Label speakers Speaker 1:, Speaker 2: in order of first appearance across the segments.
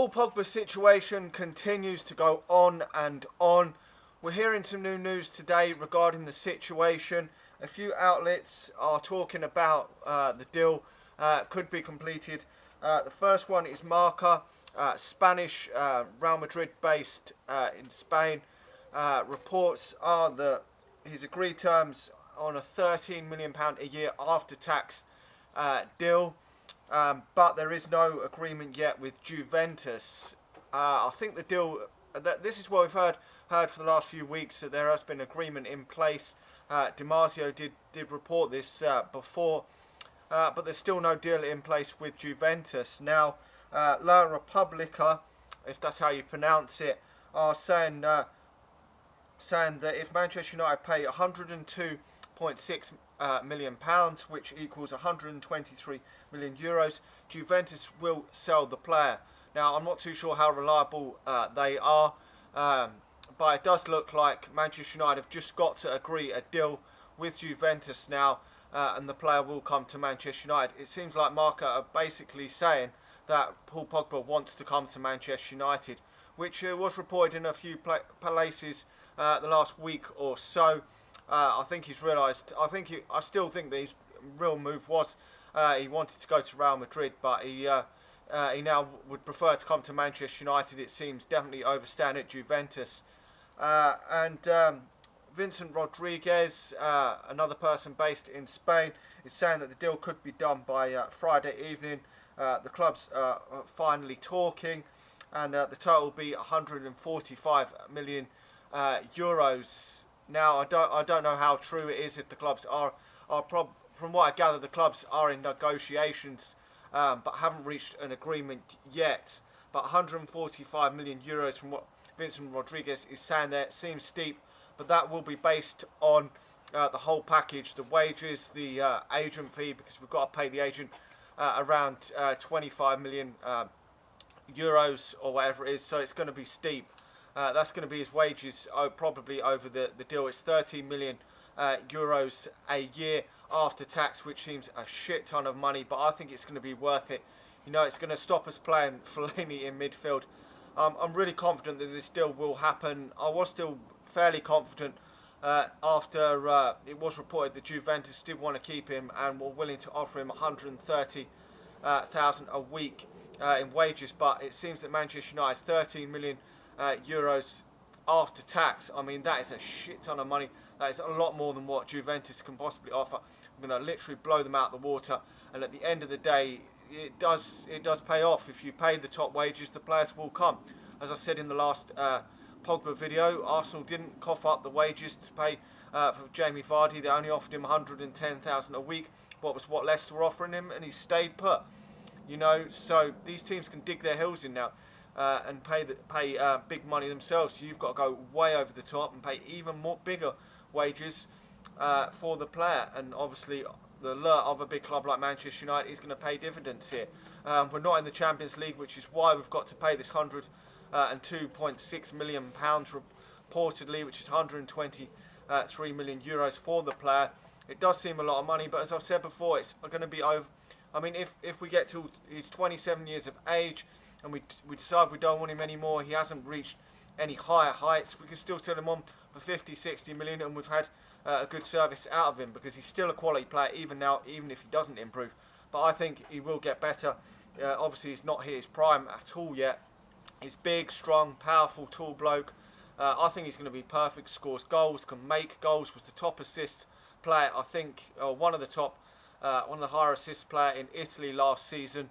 Speaker 1: Paul Pogba's situation continues to go on and on. We're hearing some new news today regarding the situation. A few outlets are talking about the deal could be completed. The first one is Marca, Spanish, Real Madrid based in Spain. Reports are that he's agreed terms on a £13 million a year after tax deal. But there is no agreement yet with Juventus. I think the deal, this is what we've heard for the last few weeks, that there has been agreement in place. Dimasio did report this before, but there's still no deal in place with Juventus. Now, La Repubblica, if that's how you pronounce it, are saying that if Manchester United pay £102.6 million, which equals 123 million euros, Juventus will sell the player. Now, I'm not too sure how reliable they are, but it does look like Manchester United have just got to agree a deal with Juventus now, and the player will come to Manchester United. It seems like Marca are basically saying that Paul Pogba wants to come to Manchester United, which was reported in a few places the last week or so. I think he's realised. I still think that his real move was he wanted to go to Real Madrid, but he now would prefer to come to Manchester United. It seems definitely overstaying at Juventus. And Vincent Rodriguez, another person based in Spain, is saying that the deal could be done by Friday evening. The clubs are finally talking, and the total will be 145 million euros. Now, I don't know how true it is if the clubs are from what I gather, the clubs are in negotiations, but haven't reached an agreement yet. But 145 million euros, from what Vincent Rodriguez is saying there, seems steep, but that will be based on the whole package, the wages, the agent fee, because we've got to pay the agent around 25 million euros or whatever it is, so it's going to be steep. That's going to be his wages probably over the deal. It's 13 million euros a year after tax, which seems a shit ton of money, but I think it's going to be worth it. You know, it's going to stop us playing Fellaini in midfield. I'm really confident that this deal will happen. I was still fairly confident after it was reported that Juventus did want to keep him and were willing to offer him 130,000 a week in wages, but it seems that Manchester United, 13 million euros after tax. I mean, that is a shit ton of money. That is a lot more than what Juventus can possibly offer. I'm going to literally blow them out of the water, and at the end of the day, it does pay off. If you pay the top wages, the players will come. As I said in the last Pogba video, Arsenal didn't cough up the wages to pay for Jamie Vardy. They only offered him 110,000 a week. What Leicester were offering him, and he stayed put. You know, so these teams can dig their heels in now and pay big money themselves. So you've got to go way over the top and pay even more bigger wages for the player. And obviously, the lure of a big club like Manchester United is going to pay dividends here. We're not in the Champions League, which is why we've got to pay this £102.6 million reportedly, which is 123 million euros for the player. It does seem a lot of money, but as I've said before, it's going to be over. I mean, if we get to he's 27 years of age and we decide we don't want him anymore, he hasn't reached any higher heights, we can still sell him on for 50, 60 million, and we've had a good service out of him, because he's still a quality player even now, even if he doesn't improve. But I think he will get better. Obviously, he's not hit his prime at all yet. He's big, strong, powerful, tall bloke. I think he's going to be perfect. Scores goals, can make goals. Was the top assist player, I think, one of the higher assist player in Italy last season.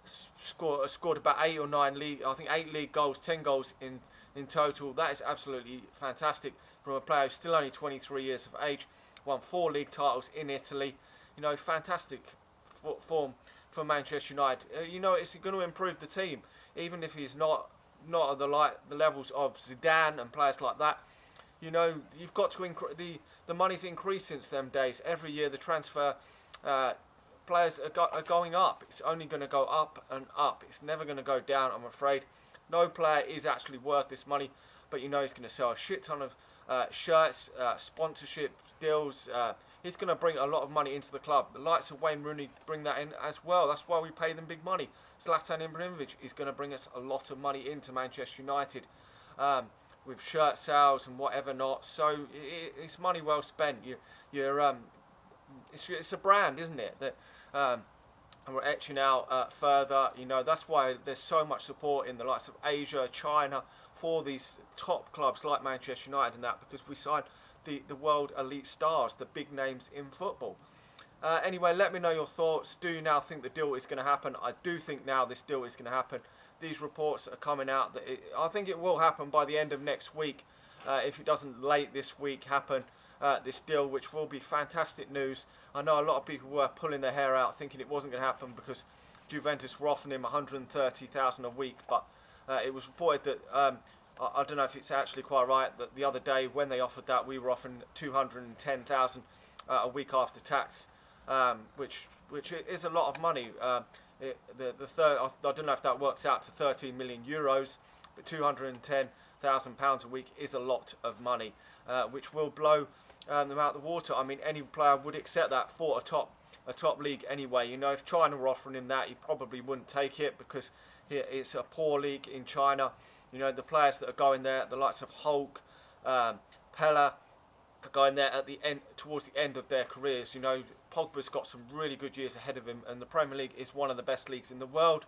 Speaker 1: Scored about 8 or 9 league, I think 8 league goals, 10 goals in total. That is absolutely fantastic from a player who's still only 23 years of age. Won 4 league titles in Italy. You know, fantastic form for Manchester United. You know, it's going to improve the team, even if he's not at the levels of Zidane and players like that. You know, you've got to the money's increased since them days. Every year the transfer players are going up. It's only going to go up and up. It's never going to go down, I'm afraid. No player is actually worth this money, but you know he's going to sell a shit ton of shirts, sponsorship deals, he's going to bring a lot of money into the club. The likes of Wayne Rooney bring that in as well. That's why we pay them big money. Zlatan Ibrahimovic is going to bring us a lot of money into Manchester United, with shirt sales and whatever not. So it's money well spent. It's a brand, isn't it? That and we're etching out further. That's why there's so much support in the likes of Asia, China, for these top clubs like Manchester United and that, because we sign the world elite stars, the big names in football. Anyway, let me know your thoughts. Do you now think the deal is going to happen? I do think now this deal is going to happen. These reports are coming out that I think it will happen by the end of next week, if it doesn't late this week happen. This deal, which will be fantastic news. I know a lot of people were pulling their hair out thinking it wasn't going to happen because Juventus were offering him 130,000 a week, but it was reported that I don't know if it's actually quite right, that the other day when they offered that, we were offering 210,000 a week after tax, which is a lot of money. I don't know if that works out to 13 million euros, but 210,000 pounds a week is a lot of money, which will blow them out the water. I mean, any player would accept that for a top league anyway. If China were offering him that, he probably wouldn't take it because it's a poor league in China. The players that are going there, the likes of Hulk, Pella, are going there at the end, towards the end of their careers. Pogba's got some really good years ahead of him, and the Premier League is one of the best leagues in the world.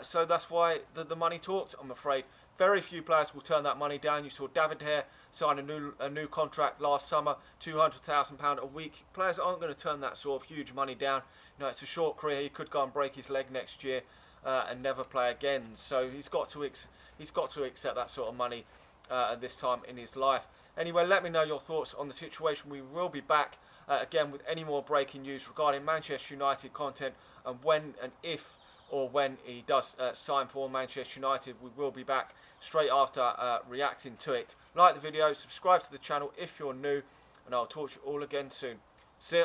Speaker 1: So that's why the money talks, I'm afraid. Very few players will turn that money down. You saw David Hare sign a new contract last summer, £200,000 a week. Players aren't going to turn that sort of huge money down. It's a short career. He could go and break his leg next year and never play again. So he's got to accept that sort of money at this time in his life. Anyway, let me know your thoughts on the situation. We will be back again with any more breaking news regarding Manchester United content, and when and if or when he does sign for Manchester United. We will be back straight after reacting to it. Like the video, subscribe to the channel if you're new, and I'll talk to you all again soon.